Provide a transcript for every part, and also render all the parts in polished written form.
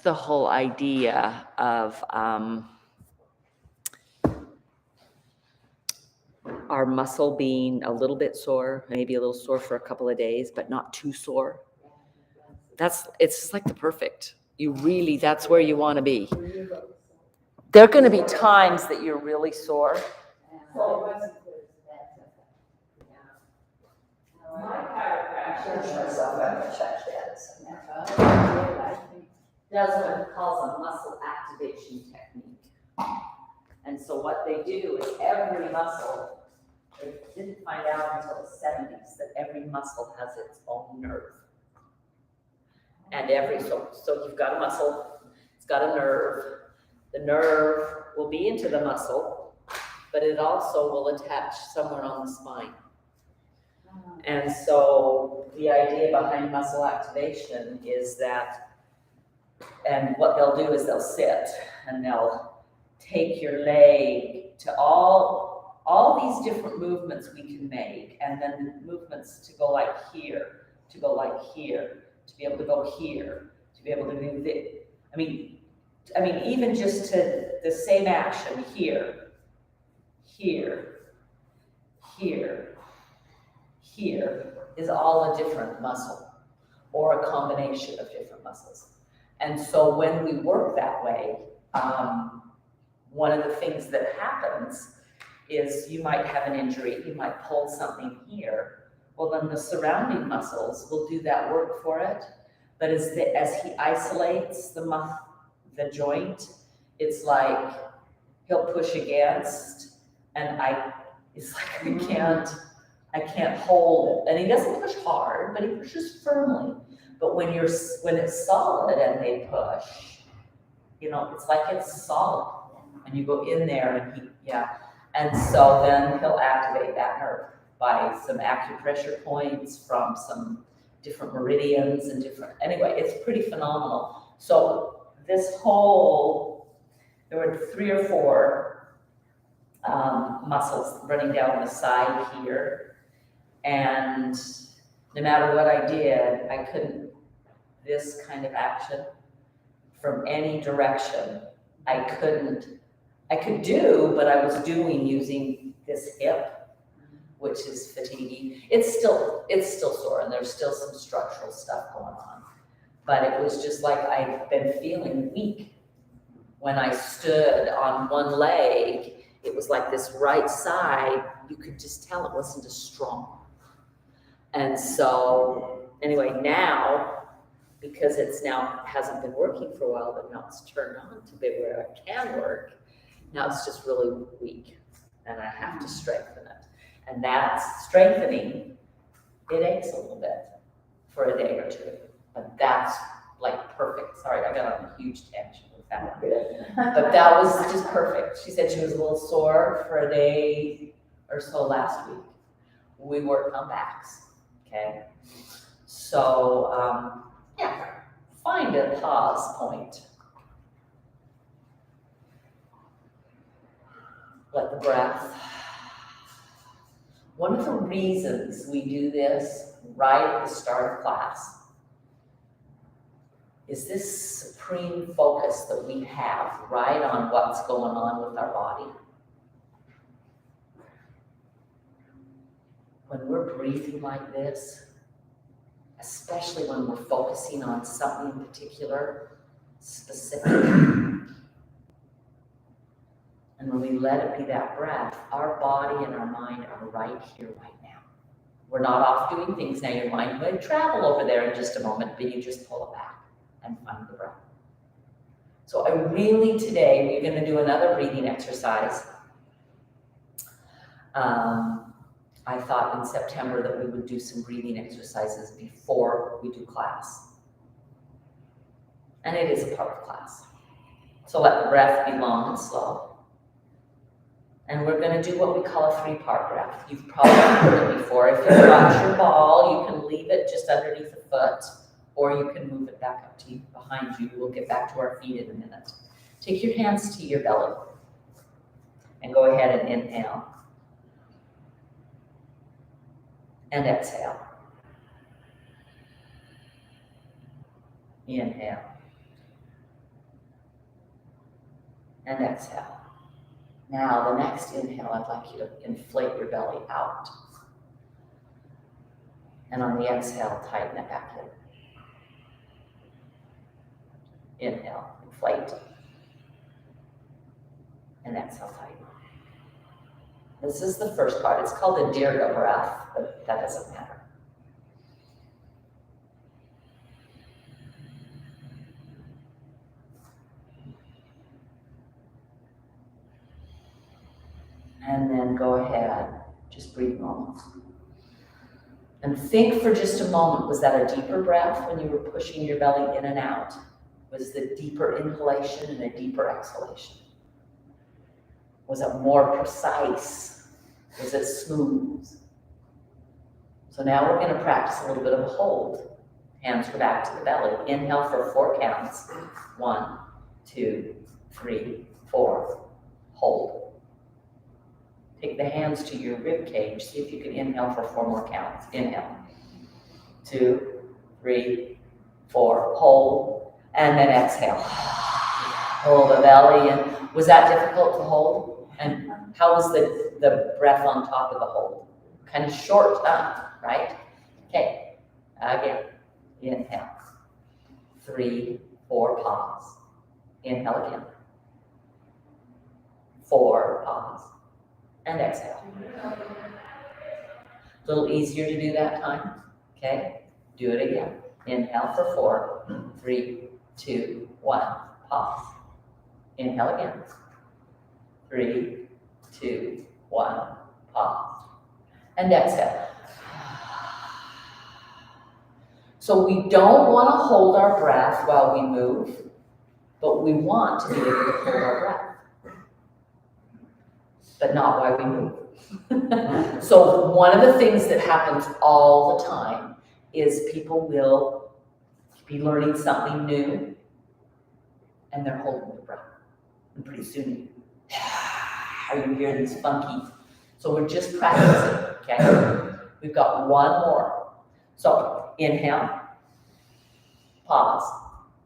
the whole idea of our muscle being a little bit sore, maybe a little sore for a couple of days, but not too sore. It's just like the perfect. That's where you want to be. There are going to be times that you're really sore. Does what he calls a muscle activation technique. And so what they do is every muscle, they didn't find out until the 70s that every muscle has its own nerve. And so you've got a muscle, it's got a nerve. The nerve will be into the muscle, but it also will attach somewhere on the spine. And so the idea behind muscle activation is that, and what they'll do is they'll sit and they'll take your leg to all these different movements we can make, and then movements to go like here, to go like here, to be able to go here, to be able to move it. I mean, even just to the same action here, here, here, here is all a different muscle or a combination of different muscles. And so when we work that way, one of the things that happens is you might have an injury, you might pull something here. Well, then the surrounding muscles will do that work for it. But as he isolates the joint, it's like he'll push against, and it's like I can't hold it. And he doesn't push hard, but he pushes firmly. But when it's solid and they push, it's like it's solid. And you go in there and so then he'll activate that nerve by some acupressure points from some different meridians and anyway, it's pretty phenomenal. So there were 3 or 4 muscles running down the side here. And no matter what I did, I couldn't, this kind of action from any direction, I could do, but I was doing using this hip, which is fatiguing. It's still sore, and there's still some structural stuff going on. But it was just like I've been feeling weak. When I stood on one leg, it was like this right side, you could just tell it wasn't as strong. And so, anyway, now, because hasn't been working for a while, but now it's turned on to be where it can work, now it's just really weak, and I have to strengthen it. And that's strengthening, it aches a little bit for a day or 2, but that's like perfect. Sorry, I got on a huge tangent with that one. But that was just perfect. She said she was a little sore for a day or so last week. We worked on backs, okay? So, find a pause point. Let the breath. One of the reasons we do this right at the start of class is this supreme focus that we have right on what's going on with our body. When we're breathing like this, especially when we're focusing on something in particular, specific, and when we let it be that breath, our body and our mind are right here, right now. We're not off doing things now. Your mind might travel over there in just a moment, but you just pull it back and find the breath. So today, we're going to do another breathing exercise. I thought in September that we would do some breathing exercises before we do class. And it is a part of class. So let the breath be long and slow. And we're going to do what we call a 3-part breath. You've probably heard it before. If you've got your ball, you can leave it just underneath the foot, or you can move it back up to you, behind you. We'll get back to our feet in a minute. Take your hands to your belly and go ahead and inhale. And exhale. Inhale. and exhale. Now, the next inhale, I'd like you to inflate your belly out. And on the exhale, tighten it back in. Inhale, inflate. And exhale, tighten. This is the first part. It's called the Dirga breath, but that doesn't matter. And then go ahead, just breathe normal. And think for just a moment, was that a deeper breath when you were pushing your belly in and out? Was the deeper inhalation and a deeper exhalation? Was it more precise? Was it smooth? So now we're going to practice a little bit of a hold. Hands go back to the belly. Inhale for 4 counts. 1, 2, 3, 4. Hold. Take the hands to your rib cage. See if you can inhale for 4 more counts. Inhale. 2, 3, 4. Hold. And then exhale. Hold the belly in. Was that difficult to hold? And how was the breath on top of the hold? Kind of short, right? Okay. Again. Inhale. 3, 4. Pause. Inhale again. 4. Pause. And exhale. A little easier to do that time. Okay, do it again. Inhale for 4, 3, 2, 1. Pause. Inhale again. 3, 2, 1. Pause. And exhale. So we don't want to hold our breath while we move, but we want to be able to hold our breath. But not while we move. So one of the things that happens all the time is people will be learning something new and they're holding their breath. And pretty soon, you hear these funky. So we're just practicing, okay? We've got one more. So inhale, pause,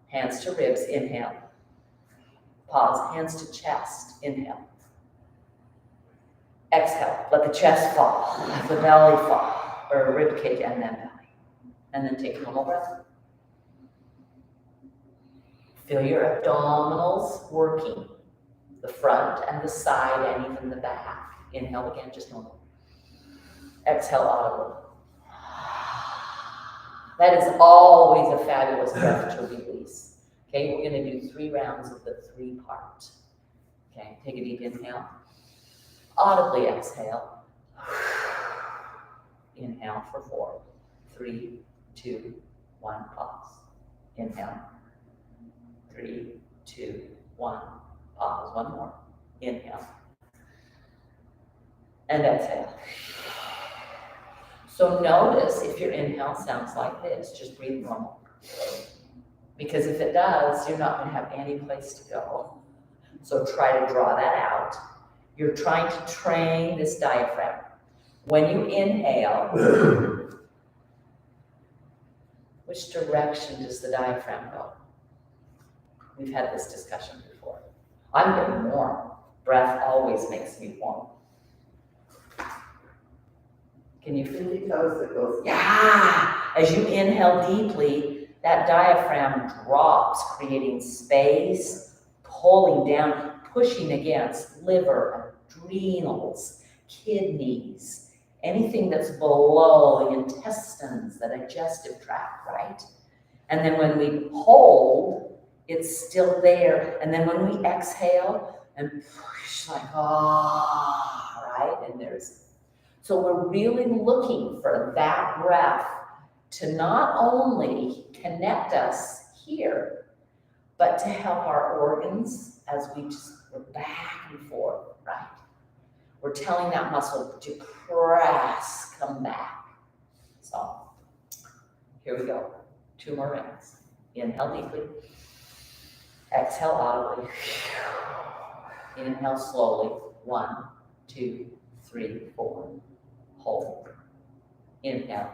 hands to ribs, inhale. Pause, hands to chest, inhale. Exhale, let the chest fall, let the belly fall, or rib cage and then belly. And then take a normal breath. Feel your abdominals working, the front and the side and even the back. Inhale again, just normal. Exhale audibly. That is always a fabulous breath to release. Okay, we're going to do 3 rounds of the 3-part. Okay, take a deep inhale. Audibly exhale. Inhale for 4, 3, 2, 1. Pause. Inhale. 3, 2, 1. Pause. One more. Inhale. And exhale. So notice if your inhale sounds like this, just breathe normal. Because if it does, you're not going to have any place to go. So try to draw that out. You're trying to train this diaphragm. When you inhale, which direction does the diaphragm go? We've had this discussion before. I'm getting warm. Breath always makes me warm. Can you feel it? Yeah! As you inhale deeply, that diaphragm drops, creating space, pulling down, pushing against liver, adrenals, kidneys, anything that's below the intestines, the digestive tract, right? And then when we hold, it's still there. And then when we exhale and push, like, right? And so we're really looking for that breath to not only connect us here, but to help our organs as we're back and forth, right? We're telling that muscle to press, come back. So here we go. 2 more rounds. Inhale deeply. Exhale audibly. Inhale slowly. 1, 2, 3, 4. Hold. Inhale.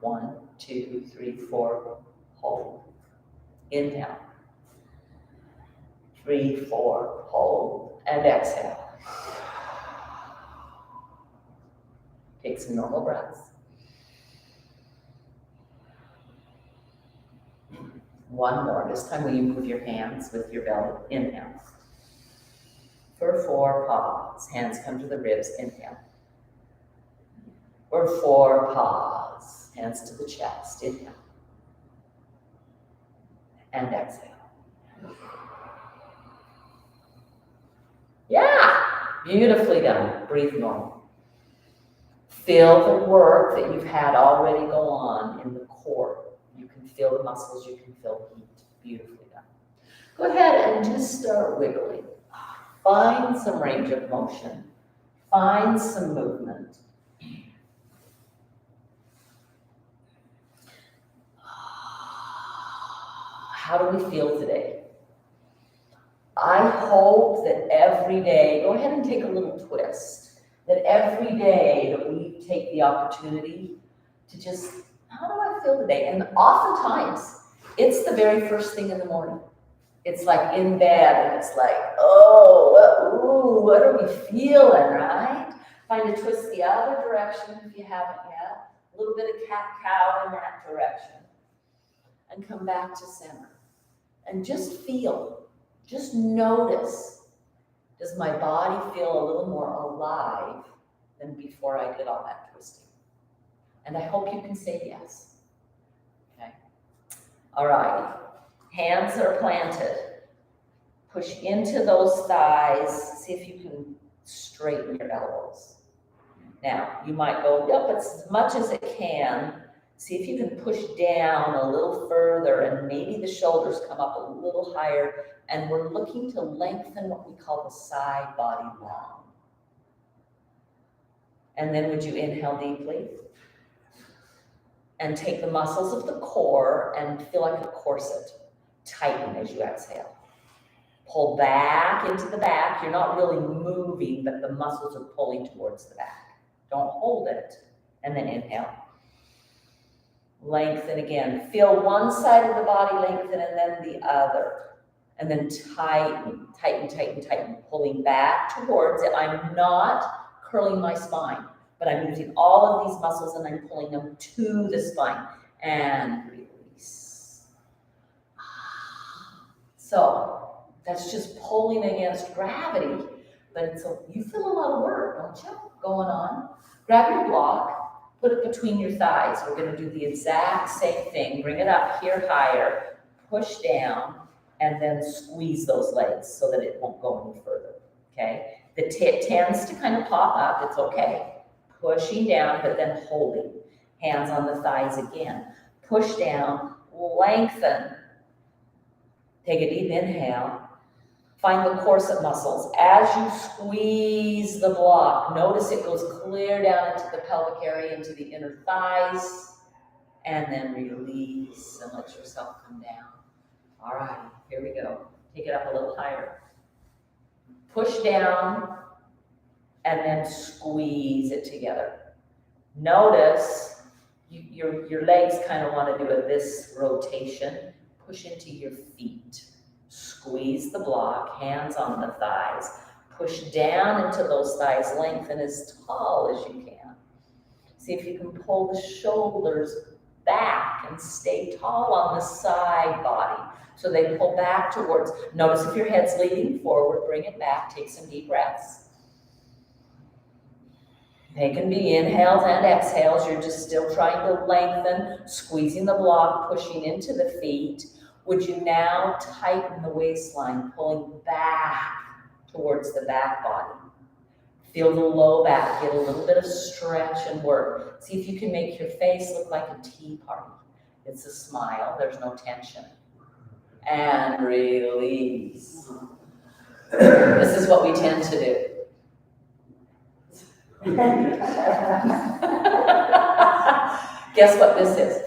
1, 2, 3, 4. Hold. Inhale. 3, 4, hold, and exhale. Take some normal breaths. 1 more. This time will you move your hands with your belly? Inhale. For 4, pause. Hands come to the ribs. Inhale. For 4, pause. Hands to the chest. Inhale. And exhale. Yeah! Beautifully done. Breathe normal. Feel the work that you've had already go on in the core. You can feel the muscles, you can feel heat. Beautifully done. Go ahead and just start wiggling. Find some range of motion. Find some movement. How do we feel today? I hope that every day, go ahead and take a little twist, that every day that we take the opportunity to just, how do I feel today? And oftentimes, it's the very first thing in the morning. It's like in bed, and it's like, oh, what are we feeling, right? Find a twist the other direction if you haven't yet. A little bit of cat-cow in that direction. And come back to center. And just feel, just notice, does my body feel a little more alive than before I did all that twisting? And I hope you can say yes. Okay. All right. Hands are planted. Push into those thighs. See if you can straighten your elbows. Now, you might go up as much as it can. See if you can push down a little further, and maybe the shoulders come up a little higher. And we're looking to lengthen what we call the side body long. And then would you inhale deeply? And take the muscles of the core and feel like a corset. Tighten as you exhale. Pull back into the back. You're not really moving, but the muscles are pulling towards the back. Don't hold it. And then inhale. Lengthen again. Feel one side of the body lengthen and then the other. And then tighten, tighten, tighten, tighten. Pulling back towards it. I'm not curling my spine, but I'm using all of these muscles and I'm pulling them to the spine. And release. So that's just pulling against gravity, but you feel a lot of work, don't you, going on? Grab your block. Put it between your thighs. We're going to do the exact same thing. Bring it up here higher, push down, and then squeeze those legs so that it won't go any further, okay? It tends to kind of pop up. It's okay. Pushing down, but then holding. Hands on the thighs again. Push down, lengthen. Take a deep inhale. Find the corset muscles. As you squeeze the block, notice it goes clear down into the pelvic area, into the inner thighs, and then release and let yourself come down. All right, here we go. Take it up a little higher. Push down, and then squeeze it together. Notice your legs kind of want to do this rotation. Push into your feet. Squeeze the block, hands on the thighs. Push down into those thighs, lengthen as tall as you can. See if you can pull the shoulders back and stay tall on the side body. So they pull back towards, notice if your head's leaning forward, bring it back, take some deep breaths. They can be inhales and exhales. You're just still trying to lengthen, squeezing the block, pushing into the feet. Would you now tighten the waistline, pulling back towards the back body? Feel the low back, get a little bit of stretch and work. See if you can make your face look like a tea party. It's a smile, there's no tension. And release. This is what we tend to do. Guess what this is?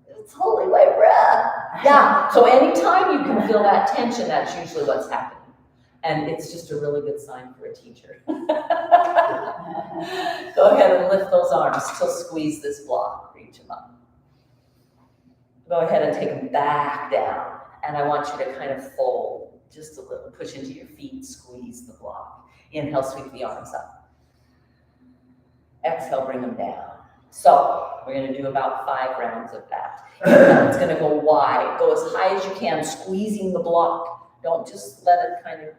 It's holy white breath. Yeah, so anytime you can feel that tension, that's usually what's happening. And it's just a really good sign for a teacher. Go ahead and lift those arms. Still squeeze this block. Reach them up. Go ahead and take them back down. And I want you to kind of fold just a little. Push into your feet, squeeze the block. Inhale, sweep the arms up. Exhale, bring them down. So we're going to do about 5 rounds of that. It's going to go wide. Go as high as you can, squeezing the block. Don't just let it kind of,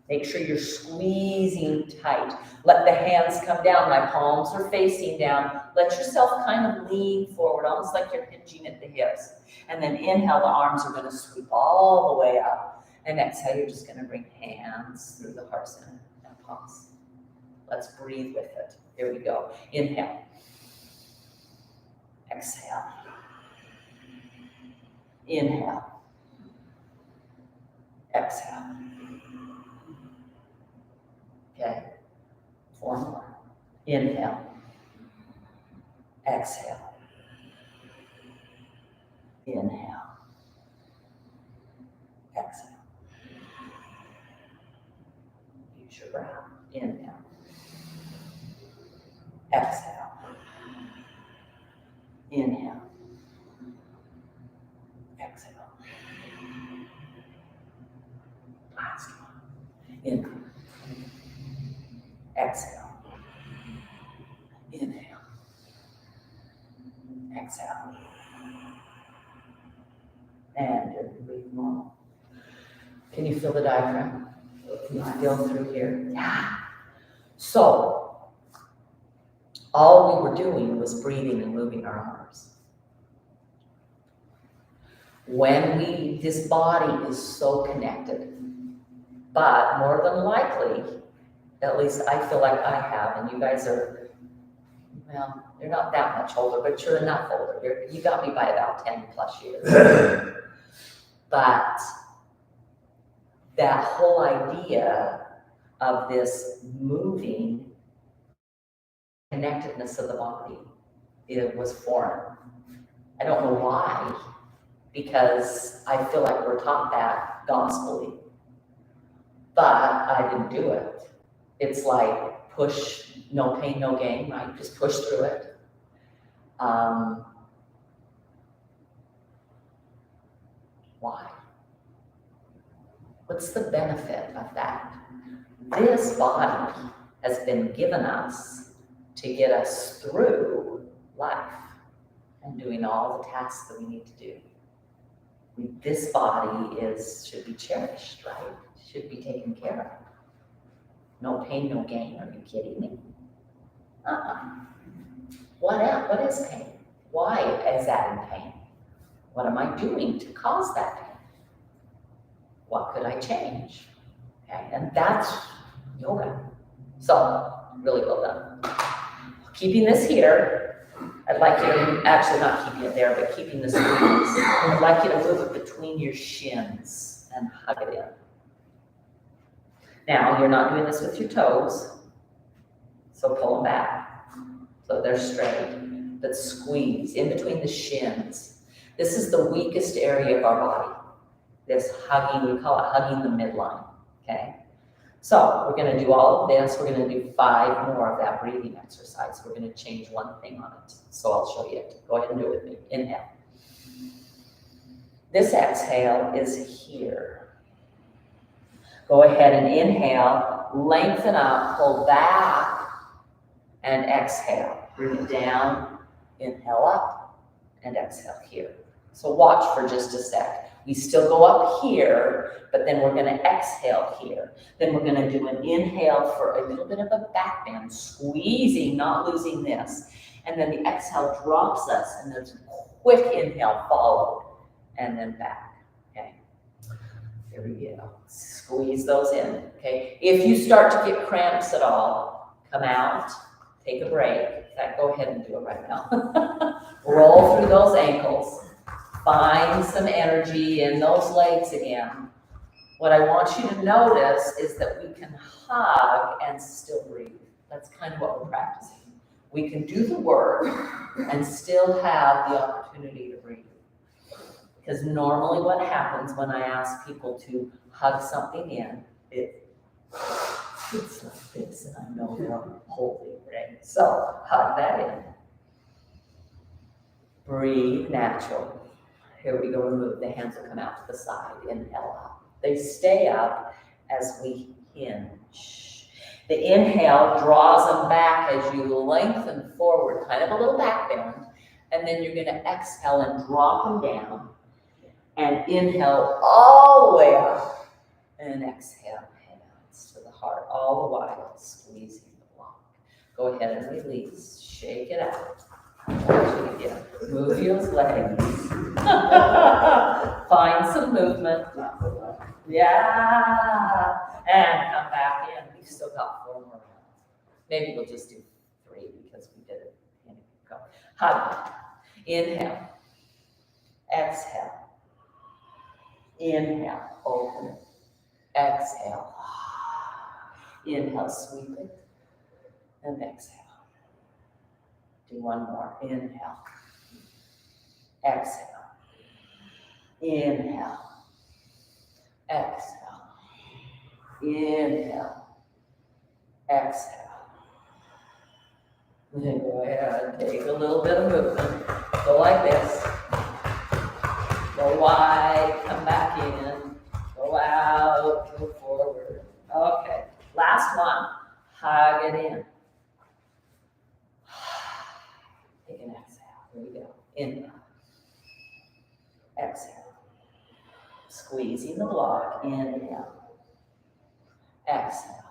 Make sure you're squeezing tight. Let the hands come down. My palms are facing down. Let yourself kind of lean forward, almost like you're hinging at the hips. And then inhale, the arms are going to sweep all the way up. And exhale, you're just going to bring hands through the heart center and pause. Let's breathe with it. Here we go. Inhale. Exhale. Inhale. Exhale. Okay. 4 more. Inhale. Exhale. Inhale. Exhale. Use your breath. Inhale. Exhale. Inhale. Exhale. Last one. Inhale. Exhale. Inhale. Exhale. And breathe normal. Can you feel the diaphragm? Can you feel through here? Yeah. So, all we were doing was breathing and moving our arms. This body is so connected, but more than likely, at least I feel like I have, and you guys are, well, you're not that much older, but you're enough older. You got me by about 10 plus years. But that whole idea of this moving connectedness of the body, it was foreign. I don't know why, because I feel like we're taught that gospelly, but I didn't do it. It's like push, no pain, no gain, right? Just push through it. Why? What's the benefit of that? This body has been given us to get us through life and doing all the tasks that we need to do. This body should be cherished, right? Should be taken care of. No pain, no gain. Are you kidding me? What is pain? Why is that in pain? What am I doing to cause that pain? What could I change? Okay, and that's yoga. So, really well done. Keeping this here, I'd like you to, actually not keeping it there, but keeping the squeeze. I'd like you to move it between your shins and hug it in. Now, you're not doing this with your toes, so pull them back so they're straight, but squeeze in between the shins. This is the weakest area of our body. This hugging, we call it hugging the midline, okay? So we're gonna do all of this. We're gonna do 5 more of that breathing exercise. We're gonna change one thing on it. So I'll show you it. Go ahead and do it with me. Inhale. This exhale is here. Go ahead and inhale, lengthen up, pull back, and exhale. Bring it down, inhale up, and exhale here. So watch for just a sec. We still go up here, but then we're going to exhale here. Then we're going to do an inhale for a little bit of a back bend, squeezing, not losing this. And then the exhale drops us, and there's a quick inhale followed, and then back. Okay. Here we go. Squeeze those in. Okay. If you start to get cramps at all, come out, take a break. In fact, go ahead and do it right now. Roll through those ankles. Find some energy in those legs again. What I want you to notice is that we can hug and still breathe. That's kind of what we're practicing. We can do the work and still have the opportunity to breathe. Because normally what happens when I ask people to hug something in, it's like this, and I know they're holding it, right? So hug that in. Breathe natural. Here we go, remove. The hands will come out to the side. Inhale up. They stay up as we hinge. The inhale draws them back as you lengthen forward, kind of a little back bend, and then you're going to exhale and drop them down, and inhale all the way up, and exhale hands to the heart, all the while squeezing the block. Go ahead and release, shake it out. Move your legs. Find some movement. Yeah. And come back in. We've still got 4 more rounds. Maybe we'll just do 3 because we did it. Go. Hug. Inhale. Exhale. Inhale. Open it. Exhale. Inhale. Sweep it. And exhale. Do one more. Inhale. Exhale. Inhale. Exhale. Inhale. Exhale. Then go ahead and take a little bit of movement. Go like this. Go wide, come back in. Go out, go forward. Okay. Last one. Hug it in. Take an exhale. Here we go. Inhale. Exhale. Squeezing the block. Inhale. Exhale.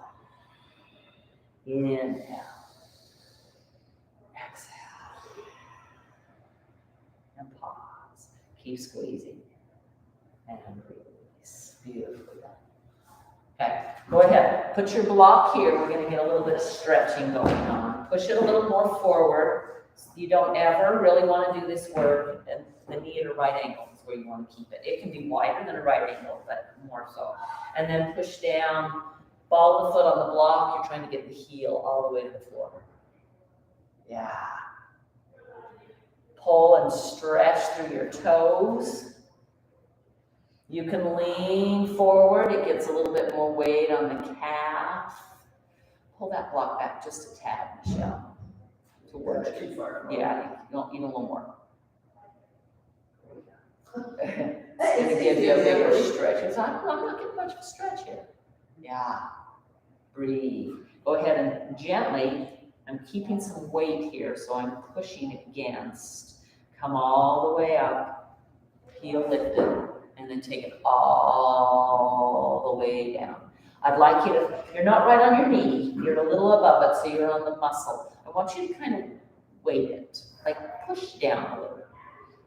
Inhale. Exhale. And pause. Keep squeezing. And release. Beautifully done. Okay, go ahead. Put your block here. We're going to get a little bit of stretching going on. Push it a little more forward. You don't ever really want to do this work at the knee at a right angle is where you want to keep it. It can be wider than a right angle, but more so. And then push down, ball the foot on the block. You're trying to get the heel all the way to the floor. Yeah. Pull and stretch through your toes. You can lean forward. It gets a little bit more weight on the calf. Pull that block back just a tad, Michelle. To work. Yeah, you need a little more. It's going to give you a bigger stretch. I'm not getting much of a stretch here. Yeah. Breathe. Go ahead and gently, I'm keeping some weight here, so I'm pushing against. Come all the way up, heel lifted, and then take it all the way down. I'd like you to, you're not right on your knee, you're a little above it, so you're on the muscle. I want you to kind of weight it, like push down a little,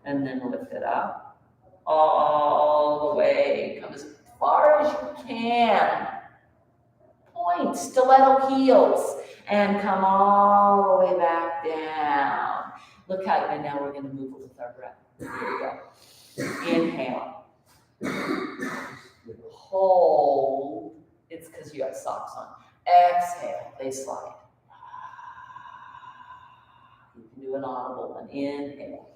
and then lift it up, all the way, come as far as you can. Point, stiletto heels, and come all the way back down. Look how, and now we're gonna move it with our breath. Here we go. Inhale. Hold. It's because you have socks on. Exhale, they slide. You can do an audible one. Inhale.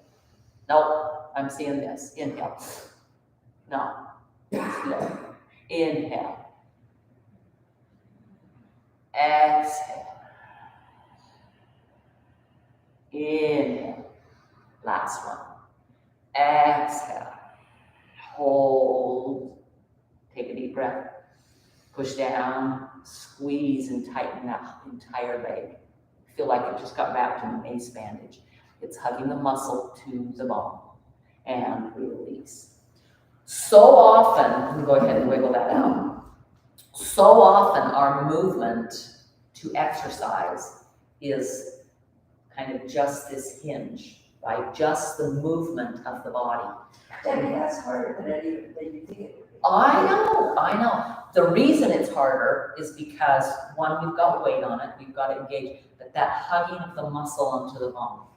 Nope, I'm seeing this. Inhale. No. Slow. Inhale. Exhale. Inhale. Last one. Exhale. Hold. Take a deep breath. Push down. Squeeze and tighten that entire leg. Feel like it just got wrapped in an ace bandage. It's hugging the muscle to the bone. And release. So often, go ahead and wiggle that out. So often our movement to exercise is kind of just this hinge, right? Just the movement of the body. Debbie, that's harder than you think it would be. I know. The reason it's harder is because, one, we've got weight on it, we've got to engage, but that hugging of the muscle onto the bone.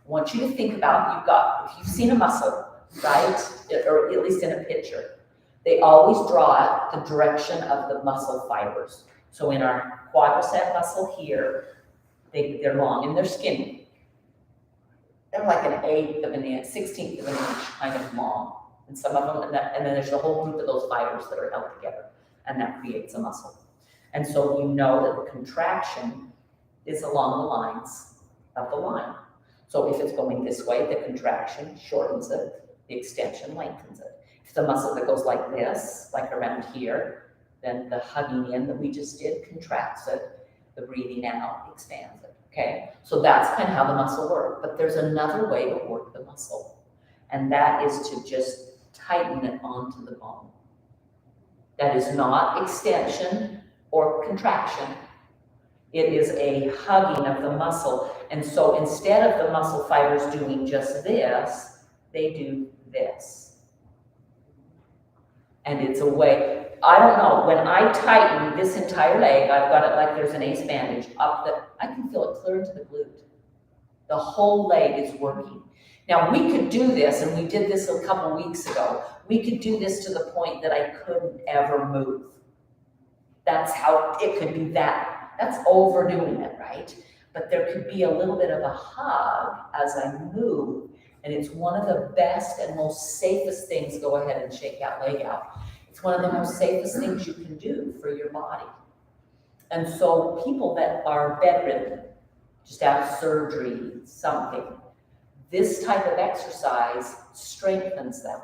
I want you to think about, if you've seen a muscle, right? Or at least in a picture, they always draw it the direction of the muscle fibers. So in our quadricep muscle here, they're long and they're skinny. They're like an 1/8 of an inch, 1/16 of an inch kind of long. And some of them, and then there's a whole group of those fibers that are held together, and that creates a muscle. And so you know that the contraction is along the lines of the line. So if it's going this way, the contraction shortens it, the extension lengthens it. If it's a muscle that goes like this, like around here, then the hugging in that we just did contracts it, the breathing out expands it, okay? So that's kind of how the muscle works, but there's another way to work the muscle, and that is to just tighten it onto the bone. That is not extension or contraction. It is a hugging of the muscle. And so instead of the muscle fibers doing just this, they do this. And it's a way, I don't know, when I tighten this entire leg, I've got it like there's an ace bandage up I can feel it clear into the glute. The whole leg is working. Now we could do this, and we did this a couple weeks ago. We could do this to the point that I couldn't ever move. That's how it could be that. That's overdoing it, right? But there could be a little bit of a hug as I move, and it's one of the best and most safest things. Go ahead and shake that leg out. It's one of the most safest things you can do for your body. And so people that are bedridden, just out of surgery, something, this type of exercise strengthens them.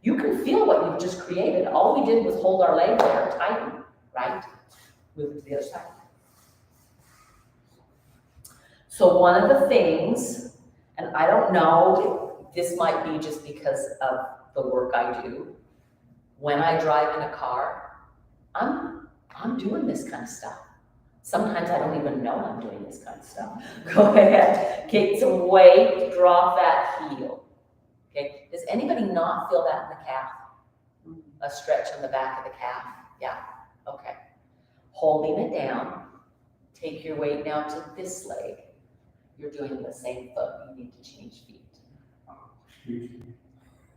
You can feel what you've just created. All we did was hold our leg there, tighten, right? Move it to the other side. So one of the things, and I don't know, this might be just because of the work I do, when I drive in a car, I'm doing this kind of stuff. Sometimes I don't even know I'm doing this kind of stuff. Go ahead, get some weight, drop that heel. Okay, does anybody not feel that in the calf? A stretch on the back of the calf? Yeah, okay. Holding it down, take your weight now to this leg. You're doing the same foot, you need to change feet.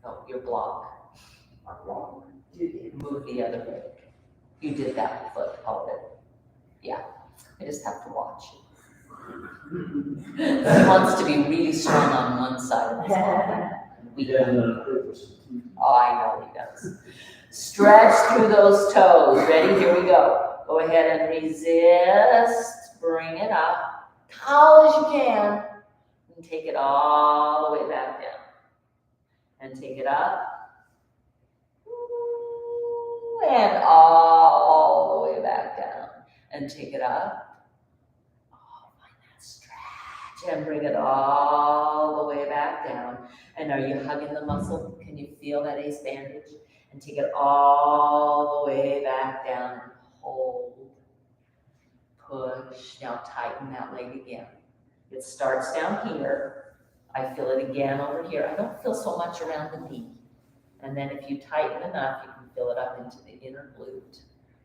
No, your block. Move the other leg. You did that foot, hold it. Yeah, I just have to watch. He wants to be really strong on one side of his body. Oh, I know he does. Stretch through those toes. Ready? Here we go. Go ahead and resist. Bring it up. Tall as you can. And take it all the way back down. And take it up. And all the way back down. And take it up. Oh, find that stretch. And bring it all the way back down. And are you hugging the muscle? Can you feel that ace bandage? And take it all the way back down and hold. Push. Now tighten that leg again. It starts down here. I feel it again over here. I don't feel so much around the knee. And then if you tighten enough, you can feel it up into the inner glute.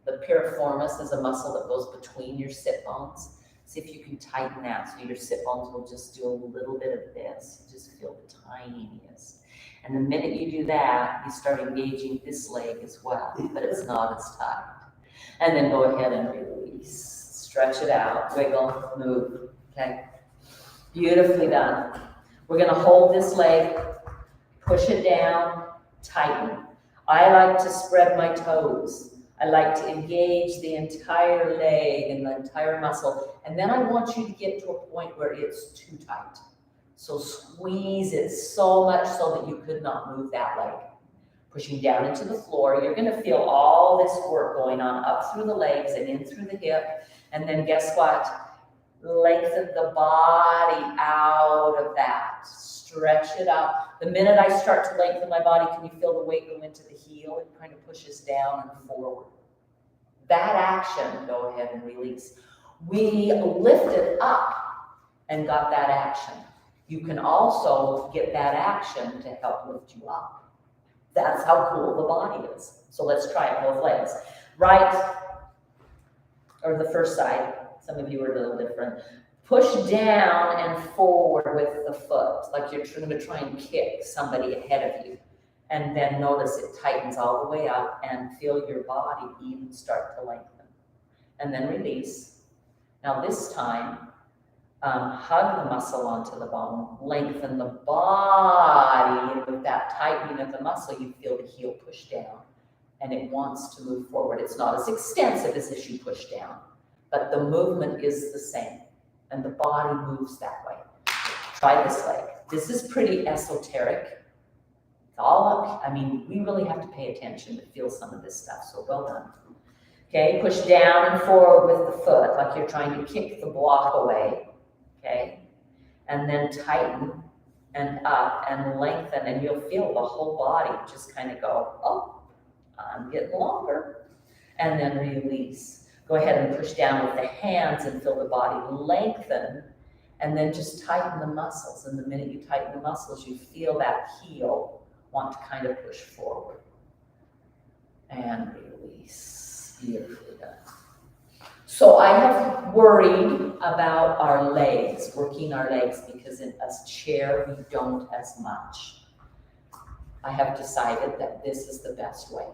The piriformis is a muscle that goes between your sit bones. See if you can tighten that so your sit bones will just do a little bit of this. Just feel the tiniest. And the minute you do that, you start engaging this leg as well, but it's not as tight. And then go ahead and release. Stretch it out, wiggle, move, okay? Beautifully done. We're gonna hold this leg, push it down, tighten. I like to spread my toes. I like to engage the entire leg and the entire muscle. And then I want you to get to a point where it's too tight. So squeeze it so much so that you could not move that leg. Pushing down into the floor. You're gonna feel all this work going on up through the legs and in through the hip. And then guess what? Lengthen the body out of that. Stretch it up. The minute I start to lengthen my body, can you feel the weight go into the heel? It kind of pushes down and forward. That action, go ahead and release. We lifted up and got that action. You can also get that action to help lift you up. That's how cool the body is. So let's try it both legs. Right, or the first side. Some of you are a little different. Push down and forward with the foot, like you're going to try and kick somebody ahead of you. And then notice it tightens all the way up and feel your body even start to lengthen. And then release. Now this time, hug the muscle onto the bone, lengthen the body, and with that tightening of the muscle, you feel the heel push down, and it wants to move forward. It's not as extensive as if you push down, but the movement is the same, and the body moves that way. Try this leg. This is pretty esoteric. all up. I mean, we really have to pay attention to feel some of this stuff, so well done. Okay, push down and forward with the foot, like you're trying to kick the block away, okay? And then tighten and up and lengthen, and you'll feel the whole body just kind of go, oh, I'm getting longer. And then release. Go ahead and push down with the hands and feel the body lengthen, and then just tighten the muscles. And the minute you tighten the muscles, you feel that heel want to kind of push forward. And release. Beautifully done. So I have worried about our legs, working our legs, because in a chair we don't as much. I have decided that this is the best way.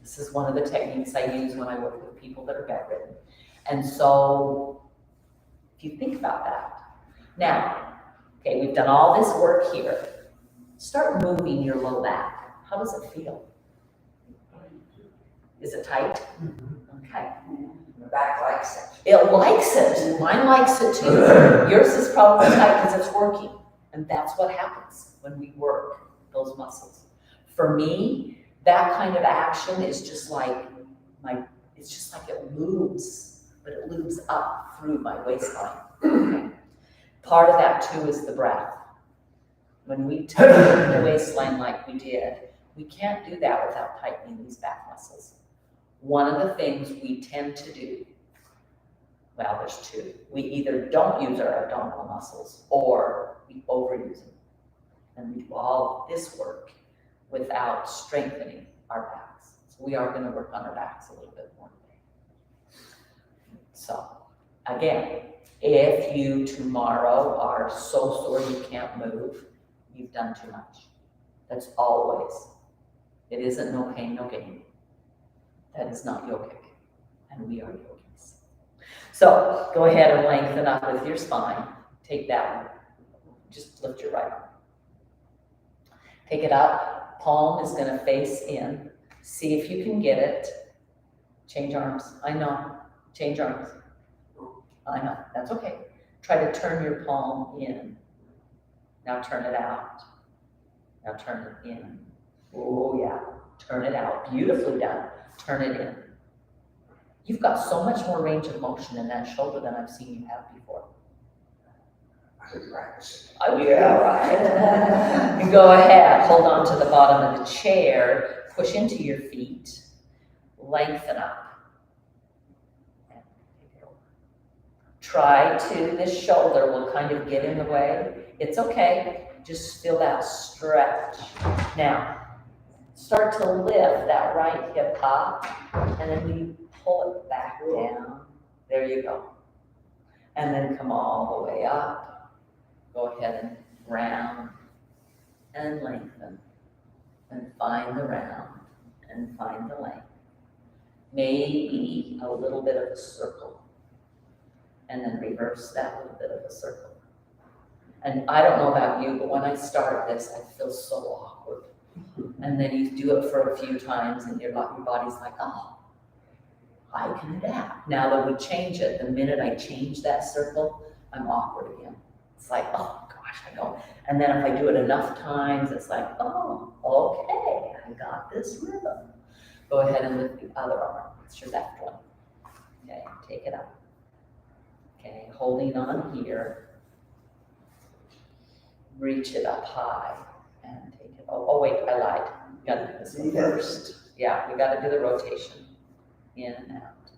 This is one of the techniques I use when I work with people that are bedridden. And so, if you think about that. Now, okay, we've done all this work here. Start moving your low back. How does it feel? Is it tight? Okay. The back likes it. It likes it. Mine likes it too. Yours is probably tight because it's working. And that's what happens when we work those muscles. For me, that kind of action is just like it's just like it loops, but it loops up through my waistline. Okay. Part of that too is the breath. When we tighten the waistline like we did, we can't do that without tightening these back muscles. One of the things we tend to do, well, there's two. We either don't use our abdominal muscles or we overuse them. And we do all this work without strengthening our backs. So we are going to work on our backs a little bit more today. So again, if you tomorrow are so sore you can't move, you've done too much. That's always. It isn't no pain, no gain. That is not yogic, and we are yogis. So go ahead and lengthen up with your spine. Take that one. Just lift your right arm. Take it up. Palm is going to face in. See if you can get it. Change arms. I know. Change arms. I know. That's okay. Try to turn your palm in. Now turn it out. Now turn it in. Oh, yeah. Turn it out. Beautifully done. Turn it in. You've got so much more range of motion in that shoulder than I've seen you have before. I could practice it. Oh, yeah, right. You go ahead, hold on to the bottom of the chair, push into your feet, lengthen up. And take it over. Try to, this shoulder will kind of get in the way. It's okay, just feel that stretch. Now, start to lift that right hip up, and then we pull it back down. There you go. And then come all the way up. Go ahead and round and lengthen. And find the round and find the length. Maybe a little bit of a circle. And then reverse that little bit of a circle. And I don't know about you, but when I start this, I feel so awkward. And then you do it for a few times and your body's like, oh, I can adapt. Now that we change it, the minute I change that circle, I'm awkward again. It's like, oh gosh, I don't. And then if I do it enough times, it's like, oh, okay, I got this rhythm. Go ahead and lift the other arm. It's your left one. Okay, take it up. Okay, holding on here. Reach it up high and take it. Oh wait, I lied. We gotta do this one first. Yeah, we gotta do the rotation. In and out.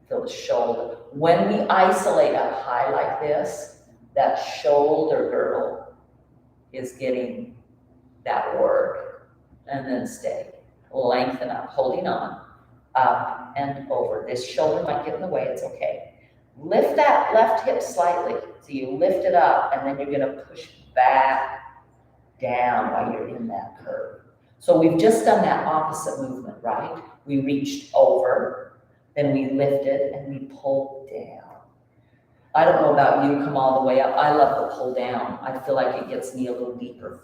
Feel the shoulder. When we isolate up high like this, that shoulder girdle is getting that work. And then stay. Lengthen up, holding on, up and over. This shoulder might get in the way, it's okay. Lift that left hip slightly. So you lift it up and then you're gonna push back down while you're in that curve. So we've just done that opposite movement, right? We reached over, then we lifted and we pulled down. I don't know about you, come all the way up. I love the pull down. I feel like it gets me a little deeper.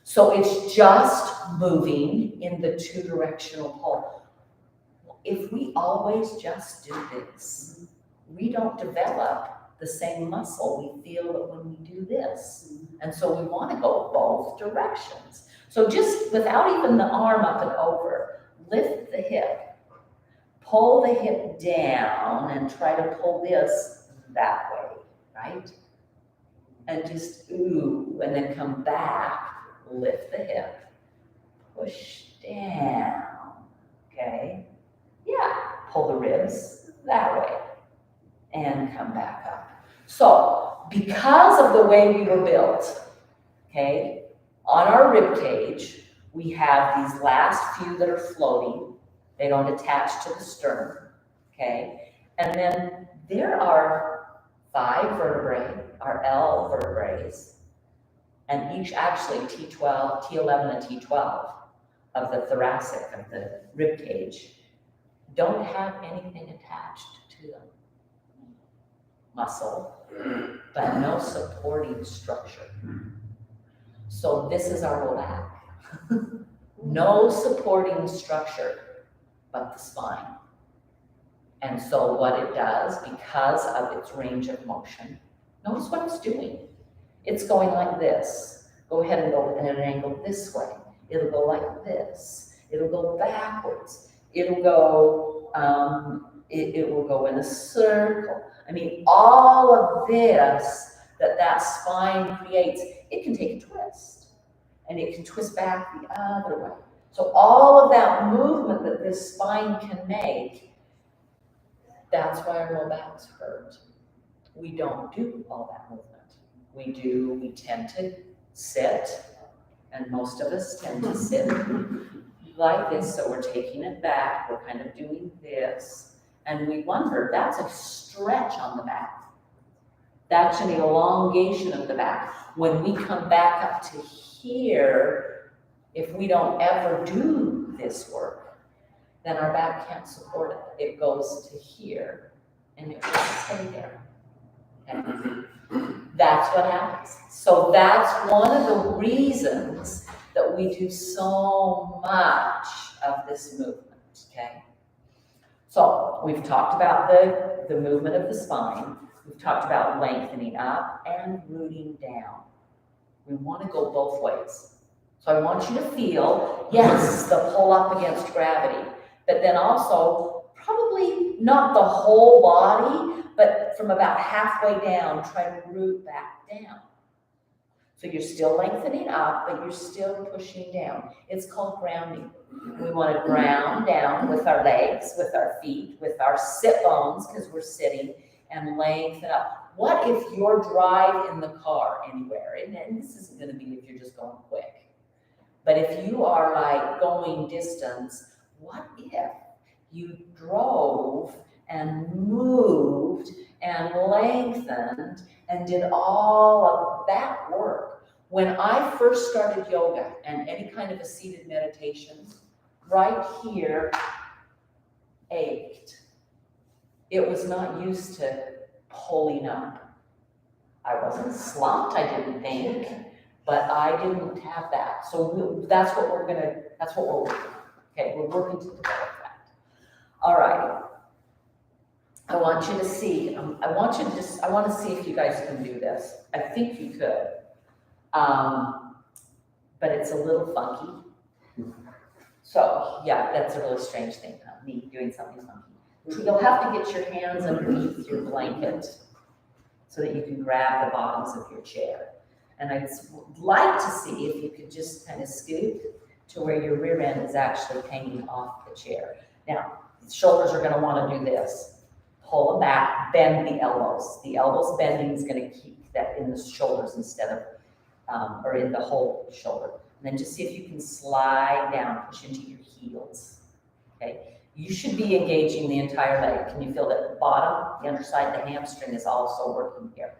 So it's just moving in the two-directional pull. If we always just do this, we don't develop the same muscle we feel that when we do this. And so we want to go both directions. So just without even the arm up and over, lift the hip, pull the hip down and try to pull this that way, right? And just ooh, and then come back, lift the hip, push down, okay? Yeah, pull the ribs that way and come back up. So because of the way we were built, okay, on our rib cage, we have these last few that are floating. They don't attach to the sternum, okay? And then there are 5 vertebrae, our L vertebrae, and each actually T12, T11 and T12 of the thoracic, of the rib cage, don't have anything attached to them. Muscle, but no supporting structure. So this is our low back. No supporting structure but the spine. And so what it does, because of its range of motion, notice what it's doing. It's going like this. Go ahead and go in an angle this way. It'll go like this. It'll go backwards. It'll go, it will go in a circle. I mean, all of this that spine creates, it can take a twist. And it can twist back the other way. So all of that movement that this spine can make, that's why our low backs hurt. We don't do all that movement. We tend to sit, and most of us tend to sit like this, so we're taking it back, we're kind of doing this, and we wonder, that's a stretch on the back. That's an elongation of the back. When we come back up to here, if we don't ever do this work, then our back can't support it. It goes to here, and it will stay there. Okay? That's what happens. So that's one of the reasons that we do so much of this movement, okay? So we've talked about the movement of the spine. We've talked about lengthening up and rooting down. We want to go both ways. So I want you to feel, yes, the pull up against gravity, but then also probably not the whole body, but from about halfway down, try to root back down. So you're still lengthening up, but you're still pushing down. It's called grounding. We want to ground down with our legs, with our feet, with our sit bones, because we're sitting, and lengthen up. What if your drive in the car anywhere, and this isn't going to be if you're just going quick, but if you are like going distance, what if you drove and moved and lengthened and did all of that work? When I first started yoga and any kind of a seated meditation, right here ached. It was not used to pulling up. I wasn't slumped, I didn't think, but I didn't have that. So that's what we're working on. Okay, we're working to develop that. All right. I want you to see, I want to see if you guys can do this. I think you could. But it's a little funky. So yeah, that's a really strange thing, me doing something funky. You'll have to get your hands underneath your blanket so that you can grab the bottoms of your chair. And I'd like to see if you could just kind of scoot to where your rear end is actually hanging off the chair. Now, the shoulders are going to want to do this. Pull them back, bend the elbows. The elbows bending is going to keep that in the shoulders instead of, or in the whole shoulder. And then just see if you can slide down, push into your heels, okay? You should be engaging the entire leg. Can you feel that the bottom, the underside, the hamstring is also working here?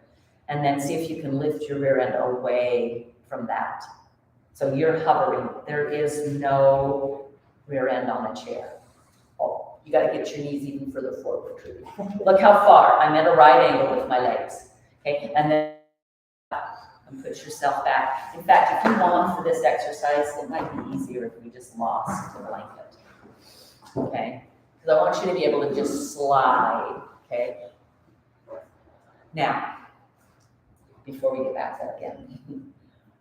And then see if you can lift your rear end away from that. So you're hovering. There is no rear end on a chair. Oh, you got to get your knees even further forward. Look how far. I'm at a right angle with my legs. Okay, and then and put yourself back. In fact, if you want for this exercise, it might be easier if we just lost the blanket. Okay, because I want you to be able to just slide. Okay. Now, before we get back to that again,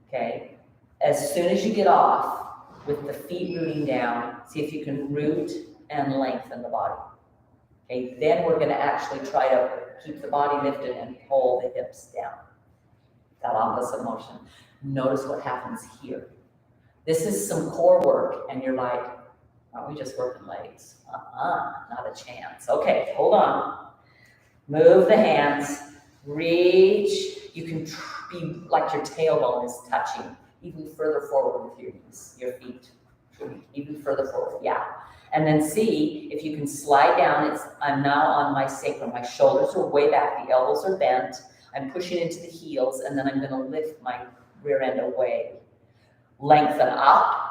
okay, As soon as you get off with the feet rooting down, see if you can root and lengthen the body. Okay, then we're gonna actually try to keep the body lifted and pull the hips down. That opposite motion. Notice what happens here. This is some core work, and you're like, aren't we just working legs? Not a chance. Okay, hold on. Move the hands, reach. You can be like your tailbone is touching, even further forward with your knees, your feet, even further forward, yeah. And then see if you can slide down. I'm now on my sacrum. My shoulders are way back, the elbows are bent. I'm pushing into the heels, and then I'm gonna lift my rear end away. Lengthen up.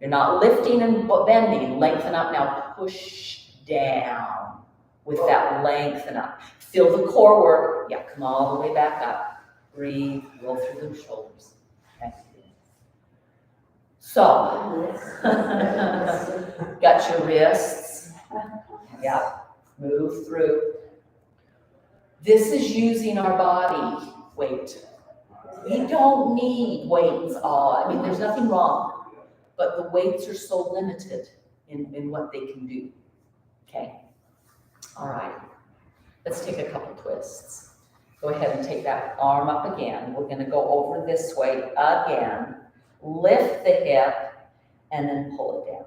You're not lifting and bending. Lengthen up now. Push down with that lengthen up. Feel the core work. Yeah, come all the way back up. Breathe. Roll through the shoulders. Okay. So, got your wrists. Yeah. Move through. This is using our body weight. We don't need weights all. I mean, there's nothing wrong, but the weights are so limited in what they can do. Okay. All right. Let's take a couple twists. Go ahead and take that arm up again. We're going to go over this way again. Lift the hip and then pull it down.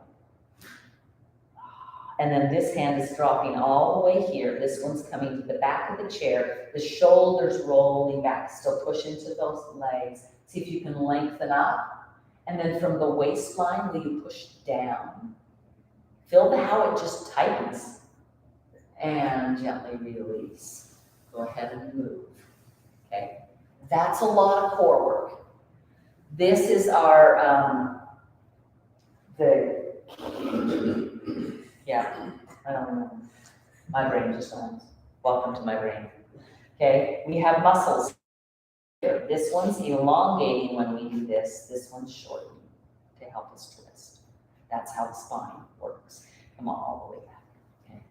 And then this hand is dropping all the way here. This one's coming to the back of the chair. The shoulders rolling back. Still push into those legs. See if you can lengthen up. And then from the waistline, will you push down? Feel how it just tightens. And gently release. Go ahead and move. Okay. That's a lot of core work. This is our, yeah, I don't know. My brain just went. Welcome to my brain. Okay, we have muscles here. This one's elongating when we do this. This one's shortening to help us twist. That's how the spine works. Come on, all the way back. Okay,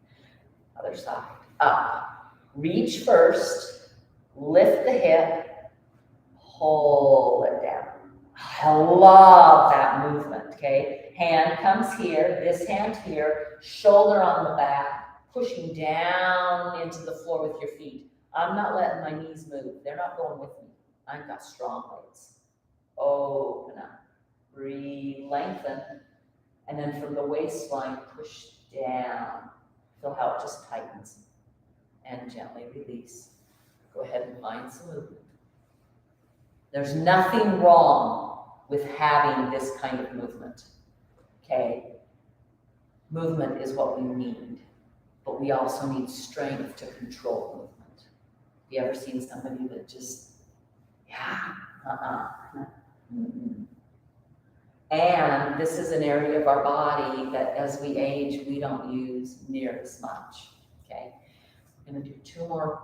other side. Up. Reach first. Lift the hip. Pull it down. I love that movement, okay? Hand comes here, this hand here, shoulder on the back, pushing down into the floor with your feet. I'm not letting my knees move. They're not going with me. I've got strong legs. Open up. Breathe, lengthen. And then from the waistline, push down. Feel how it just tightens. And gently release. Go ahead and find some movement. There's nothing wrong with having this kind of movement, okay? Movement is what we need, but we also need strength to control movement. Have you ever seen somebody that just, And this is an area of our body that as we age, we don't use near as much, okay? We're gonna do 2 more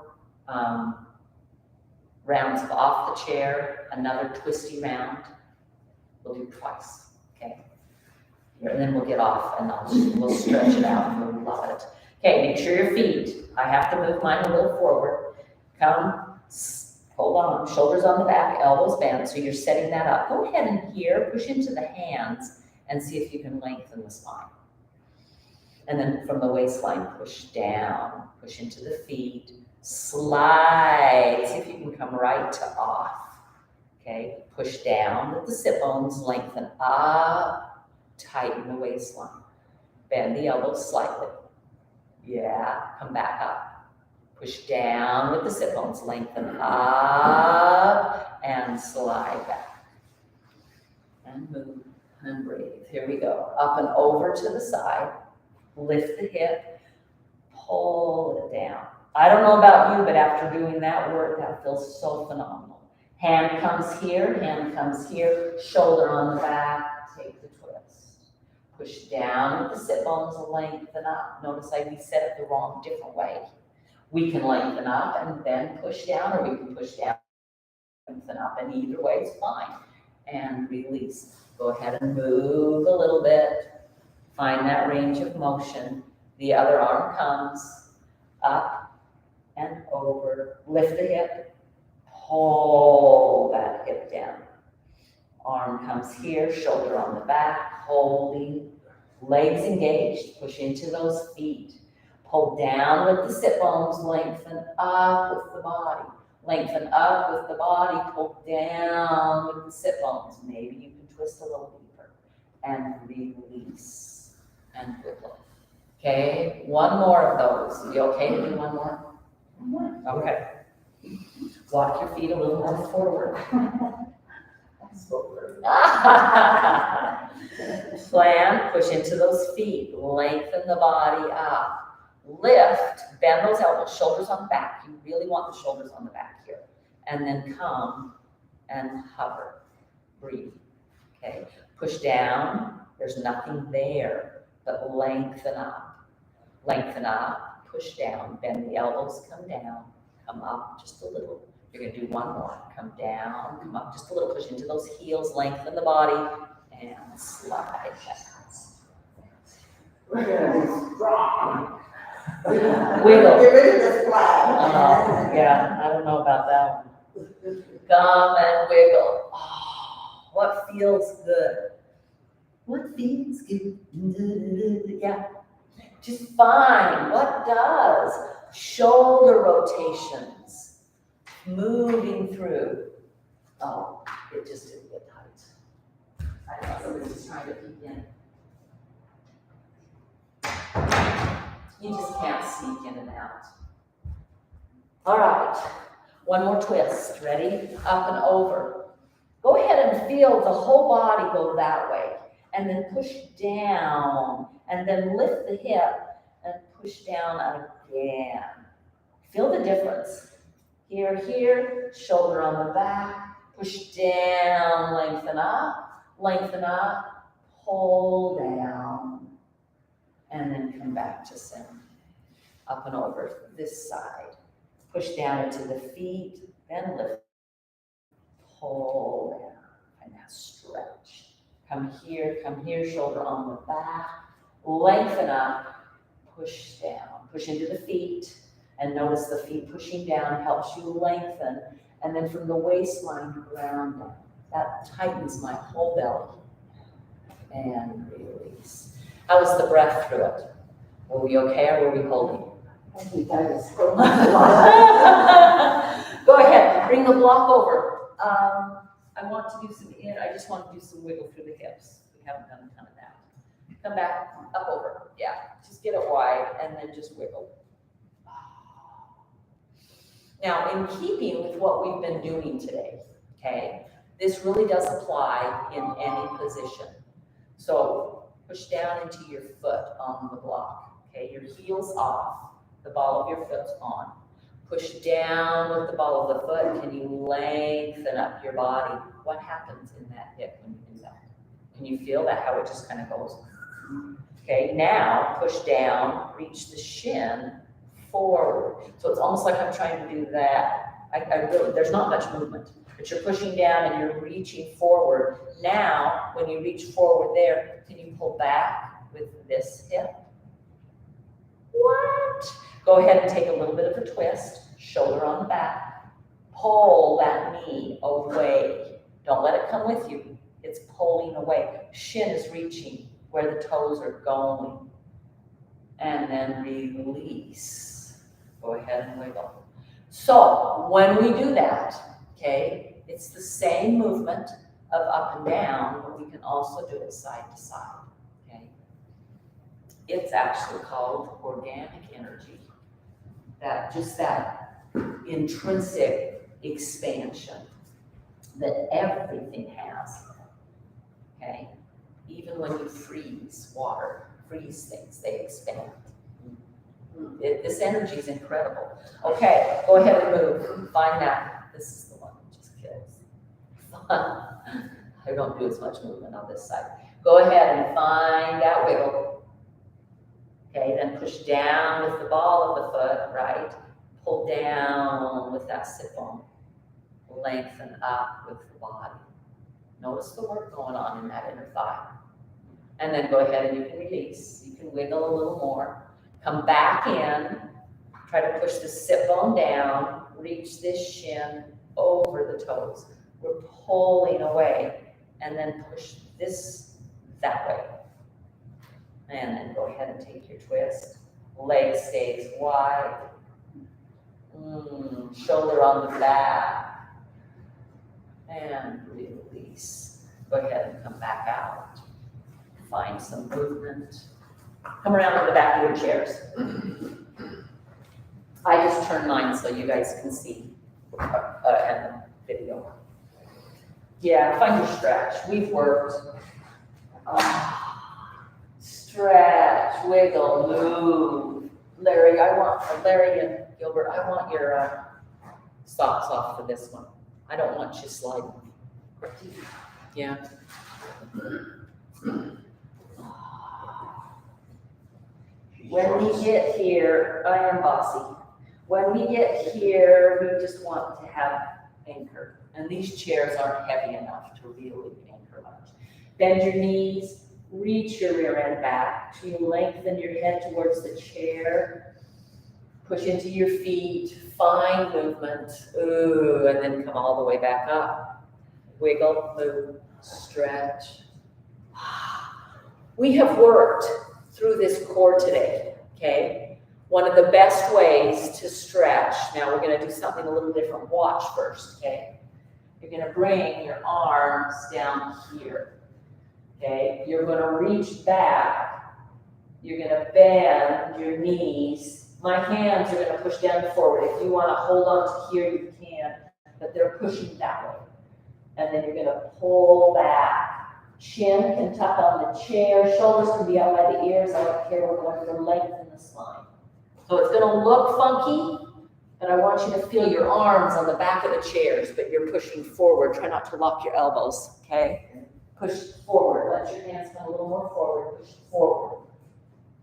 rounds of off the chair, another twisty round. We'll do twice, okay? And then we'll get off and we'll stretch it out and we'll love it. Okay, make sure your feet, I have to move mine a little forward. Come, hold on, shoulders on the back, elbows bent, so you're setting that up. Go ahead and here, push into the hands and see if you can lengthen the spine. And then from the waistline, push down, push into the feet, slide, see if you can come right to off, okay? Push down, let the sit bones lengthen up, tighten the waistline, bend the elbows slightly, yeah, come back up, push down with the sit bones, lengthen up, and slide back, and move, and breathe, here we go, up and over to the side, lift the hip, pull it down. I don't know about you, but after doing that work, that feels so phenomenal. Hand comes here, shoulder on the back, take the twist. Push down with the sit bones, lengthen up. Notice we set it the different way. We can lengthen up and then push down, or we can push down, lengthen up, and either way is fine. And release. Go ahead and move a little bit. Find that range of motion. The other arm comes up and over. Lift the hip. Pull that hip down. Arm comes here, shoulder on the back, holding, legs engaged, push into those feet. Pull down with the sit bones, lengthen up with the body. Lengthen up with the body, pull down with the sit bones. Maybe you can twist a little deeper. And release and wiggle. Okay, one more of those. You okay to do one more? Okay. Walk your feet a little more forward. Plan, push into those feet, lengthen the body up. Lift, bend those elbows, shoulders on the back. You really want the shoulders on the back here. And then come and hover. Breathe. Okay. Push down. There's nothing there, but lengthen up. Lengthen up. Push down. Bend the elbows, come down. Come up just a little. You're going to do one more. Come down, come up just a little. Push into those heels, lengthen the body, and slide back. We're gonna be strong. Wiggle. Get rid of this flag. Yeah, I don't know about that one. Come and wiggle. Oh, what feels good? What feels good? Yeah. Just find what does. Shoulder rotations. Moving through. Oh, it just didn't get tight. I thought somebody was trying to peek in. You just can't sneak in and out. All right, one more twist. Ready? Up and over. Go ahead and feel the whole body go that way. And then push down. And then lift the hip and push down again. Feel the difference. Here, here, shoulder on the back. Push down, lengthen up, pull down. And then come back to center. Up and over this side. Push down into the feet, then lift. Pull down, and now stretch. Come here, shoulder on the back. Lengthen up, push down. Push into the feet, and notice the feet pushing down helps you lengthen. And then from the waistline, ground down. That tightens my whole belly. And release. How was the breath through it? Were we okay or were we holding? I think I was so Go ahead, bring the block over. I want to do some I just want to do some wiggle through the hips. We haven't done a ton of that. Come back, up over. Yeah, just get it wide and then just wiggle. Now, in keeping with what we've been doing today, okay, this really does apply in any position. So push down into your foot on the block, okay, your heel's off, the ball of your foot's on. Push down with the ball of the foot. Can you lengthen up your body? What happens in that hip when you do that? Can you feel that, how it just kind of goes? Okay, now push down, reach the shin forward. So it's almost like I'm trying to do that. I really, there's not much movement, but you're pushing down and you're reaching forward. Now, when you reach forward there, can you pull back with this hip? What? Go ahead and take a little bit of a twist, shoulder on the back. Pull that knee away. Don't let it come with you. It's pulling away. Shin is reaching where the toes are going. And then release. Go ahead and wiggle. So when we do that, okay, it's the same movement of up and down, but we can also do it side to side, okay? It's actually called organic energy. That intrinsic expansion that everything has, okay? Even when you freeze things, they expand. This energy is incredible. Okay, go ahead and move. Find that. This is the one that just kills. I don't do as much movement on this side. Go ahead and find that wiggle. Okay, then push down with the ball of the foot, right? Pull down with that sit bone. Lengthen up with the body. Notice the work going on in that inner thigh. And then go ahead and you can release. You can wiggle a little more. Come back in. Try to push the sit bone down. Reach this shin over the toes. We're pulling away. and then push this that way. And then go ahead and take your twist. Leg stays wide. Shoulder on the back. And release. Go ahead and come back out. Find some movement. Come around to the back of your chairs. I just turned mine so you guys can see in the video. Yeah, find your stretch. We've worked. Stretch, wiggle, move. Larry and Gilbert, I want your socks off for this one. I don't want you sliding. Yeah. When we get here, I am bossy. When we get here, we just want to have anchor. And these chairs aren't heavy enough to really anchor much. Bend your knees, reach your rear end back. You lengthen your head towards the chair. Push into your feet, find movement. Ooh, and then come all the way back up. Wiggle, move, stretch. We have worked through this core today, okay? One of the best ways to stretch, now we're gonna do something a little different. Watch first, okay? You're gonna bring your arms down here, okay? You're gonna reach back. You're gonna bend your knees. My hands are gonna push down forward. If you wanna hold on to here, you can, but they're pushing that way. And then you're gonna pull back. Chin can tuck on the chair, shoulders can be out by the ears. I don't care, we're going to lengthen the spine. So it's gonna look funky, but I want you to feel your arms on the back of the chairs, but you're pushing forward. Try not to lock your elbows, okay? Push forward, let your hands come a little more forward, push forward.